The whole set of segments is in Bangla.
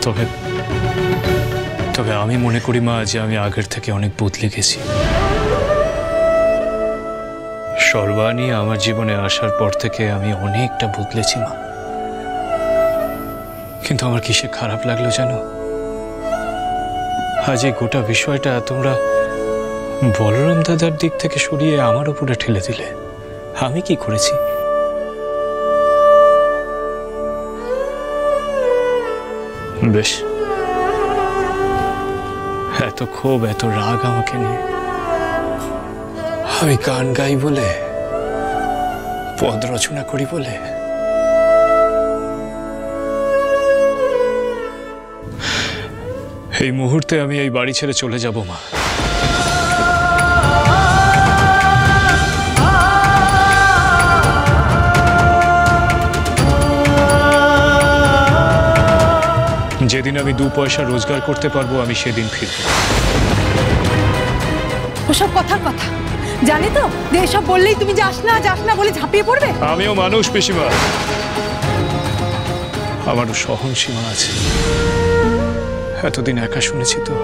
তবে তবে আমি মনে করি মা যে আমি আগের থেকে অনেক বদলে গেছি। সর্বাণী আমার জীবনে আসার পর থেকে আমি অনেকটা বদলেছি মা। কিন্তু আমার কিসে খারাপ লাগলো জানো? আজ এই গোটা বিষয়টা তোমরা বলরাম দাদার দিক থেকে সরিয়ে আমার উপরে ঠেলে দিলে। আমি কি করেছি? বেশ, এত ক্ষোভ, এত রাগ আমাকে নিয়ে। আমি গান গাই বলে, পদ রচনা করি বলে, এই মুহূর্তে আমি এই বাড়ি ছেড়ে চলে যাব মা। যেদিন আমি 2 পয়সা রোজগার করতে পারবো আমি সেদিন ফিরবো। ওসব কথার কথা জানি তো, যে এসব বললেই তুমি যাস না বলে ঝাঁপিয়ে পড়বে। আমিও মানুষ পিসিমা, আমারও সহনসীমা আছে। এতদিন একা শুনেছি তো,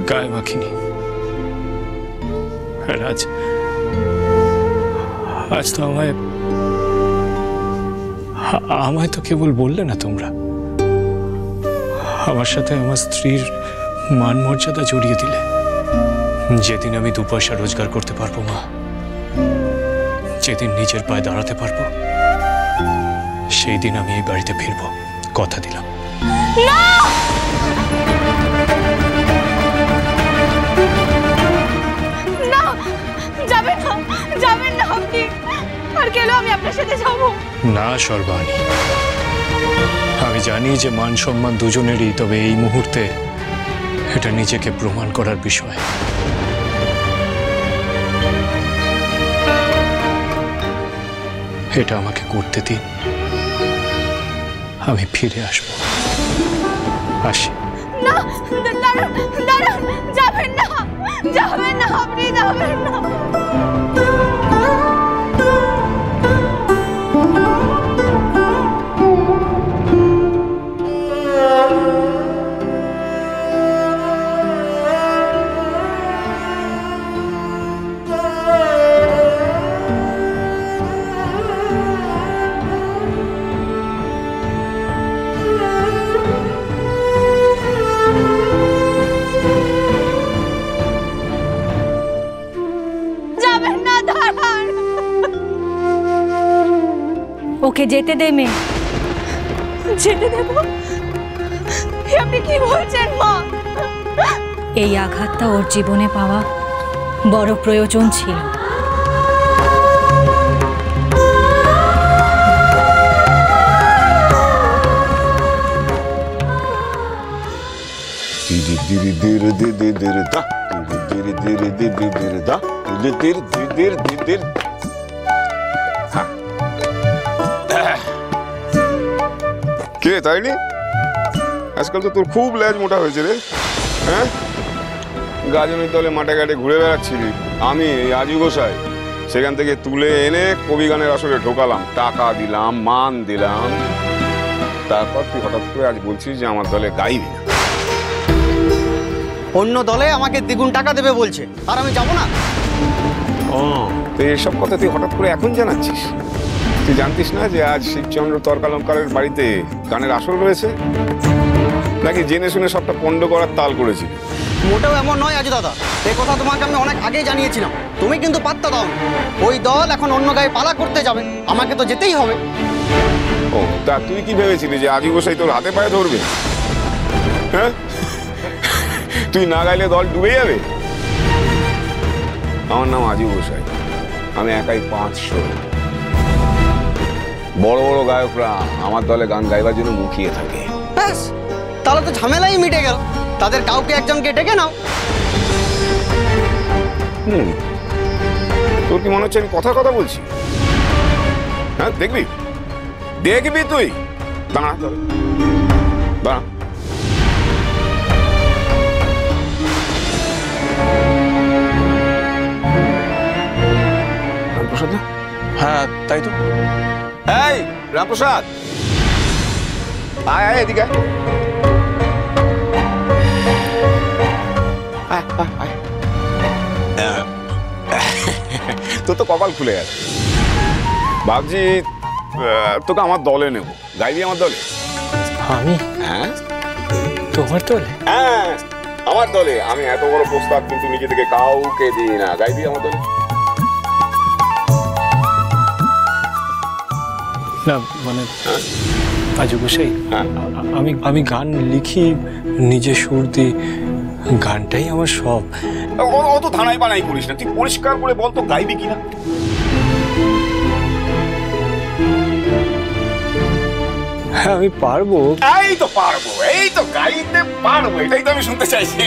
গায়ে মাখিনি। আর আজ তো আমায় তো কেবল বললে না তোমরা, আমার সাথে আমার স্ত্রীর মান মর্যাদা জড়িয়ে দিলে। যেদিন আমি 2 পয়সা রোজগার করতে পারবো মা, যেদিন নিজের পায়ে দাঁড়াতে পারবো, সেই দিন আমি এই বাড়িতে ফিরবো, কথা দিলাম। না, যাবেন না আপনি। আর কেন আমি আপনার সাথে যাব? না সর্বাণী, আমি জানি যে মান সম্মান দুজনেরই, তবে এই মুহূর্তে এটা নিজেকে প্রমাণ করার বিষয়। এটা আমাকে করতে দিন, আমি ফিরে আসবো। আসি। না, দাঁড়ান, যাবেন না আপনি, যাবেন না। ওকে যেতে দে মেয়ে। যেতে দেব? আপনি কি বলছেন মা? এই আঘাতটা ওর জীবনে পাওয়া বড় প্রয়োজন ছিল। কে তাইনি? আজকাল তো তোর খুব লেজ মোটা হয়েছে রে। হ্যাঁ, গাজনের দলে মাঠে ঘাটে ঘুরে বেড়াচ্ছিলি, আমি এই আজি গোসাই সেখান থেকে তুলে এনে কবি গানের আসরে ঢোকালাম, টাকা দিলাম, মান দিলাম। তারপর তুই হঠাৎ করে আজ বলছিস যে আমার দলে গাইবি না। অন্য দলে আমাকে দ্বিগুণ টাকা দেবে বলছে, আর আমি যাব না। ও, তো এসব কথা তুই হঠাৎ করে এখন জানাচ্ছিস? তুই জানতিস না যে আজ শিবচন্দ্র তর্কালঙ্কারের বাড়িতে গানের আসর রয়েছে? নাকি জেনে শুনে সবটা পণ্ড করার তাল করেছিল? মোটেও এমন নয় আজ দাদা, এই কথা তোমাকে আমি অনেক আগেই জানিয়েছিলাম, তুমি কিন্তু পাত্তা দাও। ওই দল এখন অন্য গায়ে পালা করতে যাবে, আমাকে তো যেতেই হবে। ও, তা তুই কি ভেবেছিলি যে আজি গোসাই তোর হাতে পায়ে ধরবে? হ্যাঁ, তুই না গাইলে দল ডুবে যাবে? আমার নাম আজি গোসাই, আমি একাই 500। বড় বড় গায়করা আমার দলে গান গাইবার জন্য মুখিয়ে থাকে। ব্যাস, তাহলে তো ঝামেলাই মিটে গেল। তাদের কাউকে একজনকে ডেকে নাও। তোর কি মনে হচ্ছে আমি কথা বলছি? হ্যাঁ, দেখবি তুই। দাঁড়া দাঁড়া। রামপ্রসাদ না? হ্যাঁ তাই তো। এই রামপ্রসাদ, আয় আয় এদিকে তোর তো কপাল খুলে গেছে। ভাবছি তোকে আমার দলে নেব, গাইবি আমার দলে? আমি? হ্যাঁ তোমার দলে? হ্যাঁ আমার দলে। আমি এত বড় প্রস্তাব কিন্তু নিজে থেকে কাউকে দিই না। গাইবি আমার দলে? না মানে আজু গোসাই, আমি গান লিখি, নিজে সুর দিই, গানটাই আমার সব। অত ধানাই বানাই করিস না, তুই পরিষ্কার করে বল তো গাইবি কিনা। হ্যাঁ আমি পারবো। এই তো পারবো, এই তো গাইতে পারবো, এটাই তো আমি শুনতে চাইছি।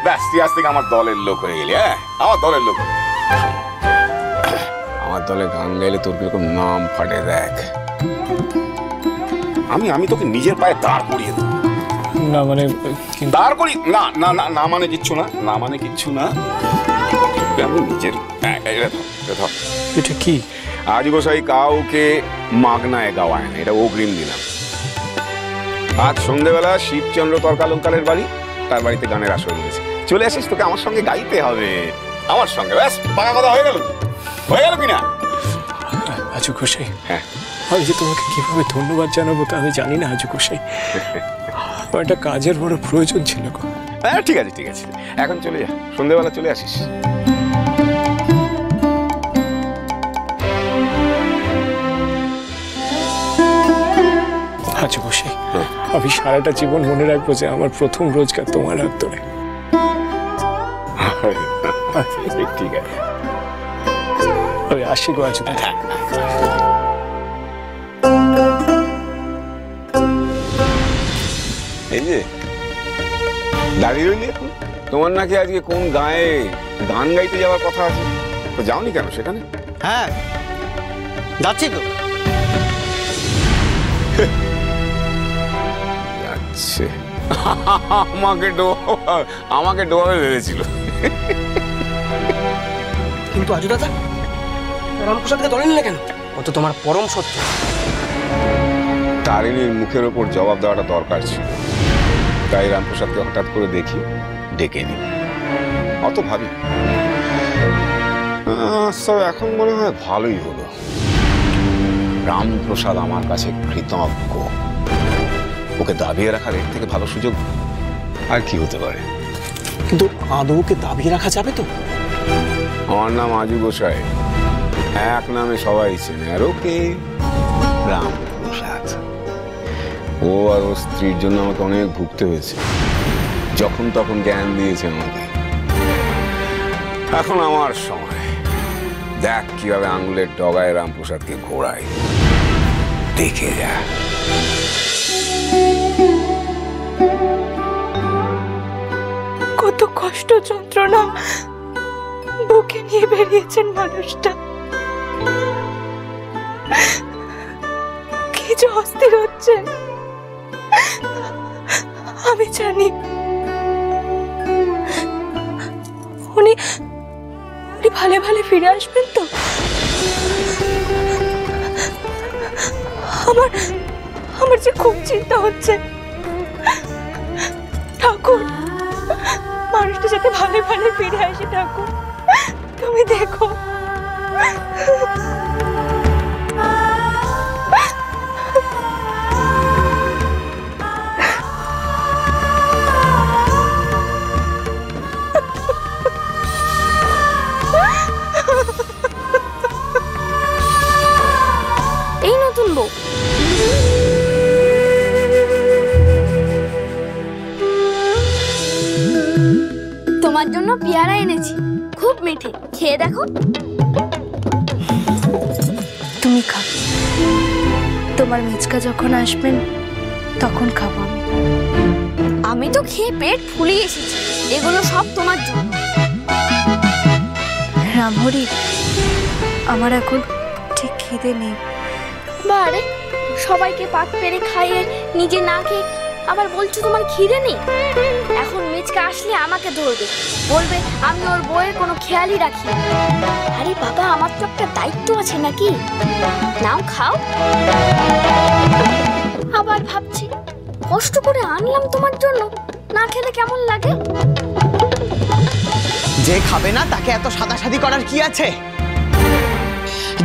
ব্যাস তুই আজ থেকে আমার দলের লোক হয়ে গেলি। হ্যাঁ আমার দলের লোক। আমার দলে গান গাইলে তোর কিরকম নাম ফাটে দেখ। আমি তোকে নিজের পায়ে দাঁড় করিয়ে দেবো। না মানে দাঁড় করি না না না না মানে কিচ্ছু না, না মানে কিচ্ছু না। আমি নিজের এটা কি? আজ গোসাই কাউকে মাগনায় গাওয়ায় না, এটা অগ্রিম দিলাম। আজ সন্ধ্যেবেলা শিবচন্দ্র তর্কালঙ্কারের বাড়ি, তার বাড়িতে গানের আসর রয়েছে, চলে আসিস, তোকে আমার সঙ্গে গাইতে হবে। আমার সঙ্গে ব্যাস পাকা কথা হয়ে গেল, হয়ে গেল কিনা? আজু গোসাই, হ্যাঁ আমি যে তোমাকে কিভাবে ধন্যবাদ জানাবো তা আমি জানি না আজু গোসাই। আমার একটা কাজের বড় প্রয়োজন ছিল গো। হ্যাঁ ঠিক আছে ঠিক আছে, এখন চলে যা, সন্ধ্যেবেলা চলে আসিস। আজু গোসাই, আমি সারাটা জীবন মনে রাখবো যে আমার প্রথম রোজগার তোমার হাত ধরে। ঠিক আছে, ওই আসি গো আজু। এই যে দাঁড়িয়ে রইলি এখন, তোমার নাকি আজকে কোন গায়ে গান গাইতে যাওয়ার কথা আছে, তো যাওনি কেন সেখানে? হ্যাঁ যাচ্ছি তো। যাচ্ছে, আমাকে ডোবাবে ভেবেছিল। কিন্তু আজু দাদা, রামপ্রসাদকে ধরে নিলে কেন? ও তো তোমার পরম শত্রু। তারিণীর মুখের ওপর জবাব দেওয়াটা দরকার ছিল, তাই রামপ্রসাদকে হঠাৎ করে দেখি ডেকে নি, অত ভাবি। এখন মনে হয় ভালোই হলো, রামপ্রসাদ আমার কাছে কৃতজ্ঞ। ওকে দাবিয়ে রাখার এর থেকে ভালো সুযোগ আর কি হতে পারে? কিন্তু আদৌকে দাবিয়ে রাখা যাবে তো? আমার নাম আজু গোসাই, এক নামে সবাই চেনে, আর ওকে রামপ্রসাদ। ও আর ওর স্ত্রীর জন্য আমাকে অনেক ভুগতে হয়েছে, যখন তখন জ্ঞান দিয়েছে আমাকে। এখন আমার সময়, দেখ কিভাবে আঙুলের ডগায় রামপ্রসাদকে ঘোরাই, দেখে যা। কত কষ্ট যন্ত্রণা বুকে নিয়ে বেরিয়েছেন মানুষটা, কি যে অস্থির হচ্ছে আমি জানি। উনি ভালো ভালো ফিরে আসবেন তো? আমার যে খুব চিন্তা হচ্ছে। ঠাকুর, মানুষটা যাতে ভালো ভালো ফিরে আসে ঠাকুর, তুমি দেখো। এই নতুন বউ, তোমার জন্য পেয়ারা এনেছি, খুব মিঠে, খেয়ে দেখো। তুমি খাও, তোমার মিচকা যখন আসবেন তখন খাবো আমি। আমি তো খেয়ে পেট ফুলিয়ে এসেছি, এগুলো সব তোমার জন্য। রামহরি, আমার এখন ঠিক খিদে নেই। বারে, সবাইকে পাত পেরে খাইয়ে নিজে না খেয়ে আবার বলছো তোমার খিদে নেই? এখন মিচকা আসলে আমাকে ধরবে, বলবে আমি ওর বউয়ের কোনো খেয়ালই রাখি। আরে বাবা, আমার তো একটা দায়িত্ব আছে নাকি? নাও খাও। আবার ভাবছি কষ্ট করে আনলাম তোমার জন্য, না খেলে কেমন লাগে। যে খাবে না তাকে এত সাদাসাদি করার কি আছে?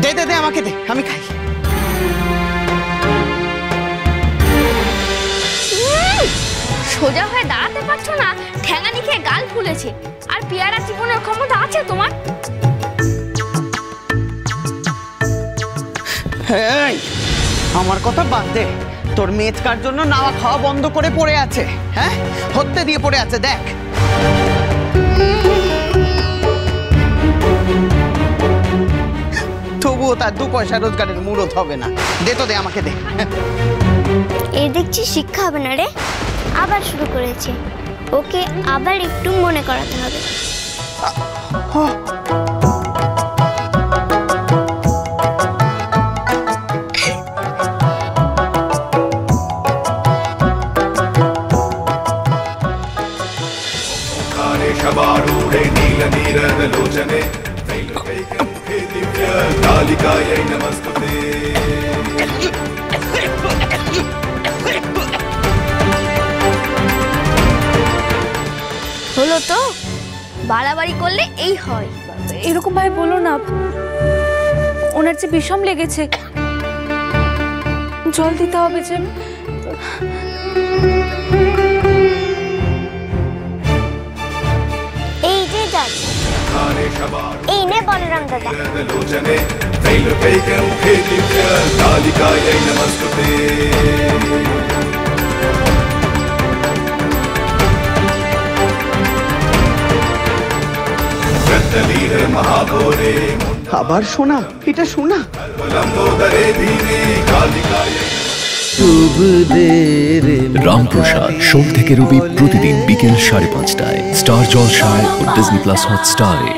দে দে দে, আমাকে দে, আমি খাই। সোজা হয়ে দাঁড়াতে পারছো না, ঠ্যাঙানি খেয়ে গাল ফুলেছে। আর পেয়ারা চিপনের ক্ষমতা আছে তোমার? এই, আমার কথা বাদ দে। তোর মেচকার জন্য নাওয়া খাওয়া বন্ধ করে পড়ে আছে। হ্যাঁ, হত্যে দিয়ে পড়ে আছে, দেখ। তবুও তার 2 পয়সা রোজগারের মুরত হবে না। দে তো দে, আমাকে দে। এ দেখছি শিক্ষা হবে না রে, আবার শুরু করেছে। ওকে আবার একটু মনে করাতে হবে। হলো তো, বাড়াবাড়ি করলে এই হয়। এরকম ভাই বলো না, ওনার যে বিষম লেগেছে, জল দিতে হবে যে। এই যে জল, এই নে বলরাম দাদা। আবার শোনা, এটা শোনা। রামপ্রসাদ সোম থেকে রবি প্রতিদিন বিকেল 5:30টায় স্টার জলসায় ও ডিজনি প্লাস হটস্টারে।